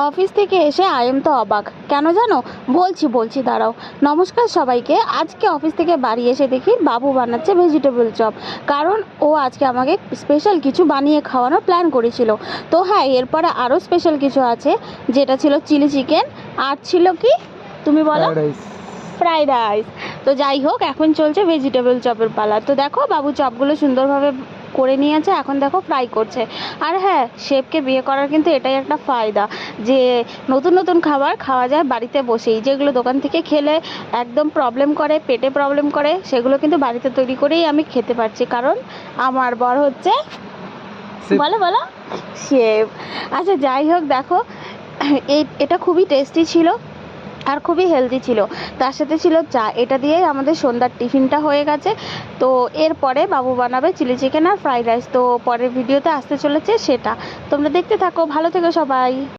Office থেকে এসে IM তো অবাক, কেন জানো? বলছি দাঁড়াও। নমস্কার সবাইকে। আজকে অফিস থেকে বাড়ি এসে দেখি বাবু বানাচ্ছে ভেজিটেবল চপ, কারণ ও আজকে আমাকে স্পেশাল কিছু বানিয়ে খাওয়ানোর প্ল্যান করেছিল। তো হ্যাঁ, এরপরে আরও স্পেশাল কিছু আছে, যেটা ছিল চিলি চিকেন, আর ছিল কি তুমি বলো? Fried rice. তো যাই হোক, এখন চলছে ভেজিটেবল চপের পালা। তো দেখো বাবু চপগুলো সুন্দরভাবে করে নিয়েছে, এখন দেখো ফ্রাই করছে। আর হ্যাঁ, শেফকে বিয়ে করার কিন্তু এটাই একটা ফায়দা, যে নতুন নতুন খাবার খাওয়া যায় বাড়িতে বসেই। যেগুলো দোকান থেকে খেলে একদম প্রবলেম করে, পেটে প্রবলেম করে, সেগুলো কিন্তু বাড়িতে তৈরি করেই আমি খেতে পারছি, কারণ আমার বর হচ্ছে বলো বলো শেফ। আচ্ছা যাই হোক, দেখো এটা খুবই টেস্টি ছিল আর খুবই হেলদি ছিল। তার সাথে ছিল চা। এটা দিয়েই আমাদের সন্ধ্যার টিফিনটা হয়ে গেছে। তো এরপরে বাবু বানাবে চিলি চিকেন আর ফ্রাইড রাইস। তো পরের ভিডিওতে আসতে চলেছে সেটা, তোমরা দেখতে থাকো। ভালো থেকো সবাই।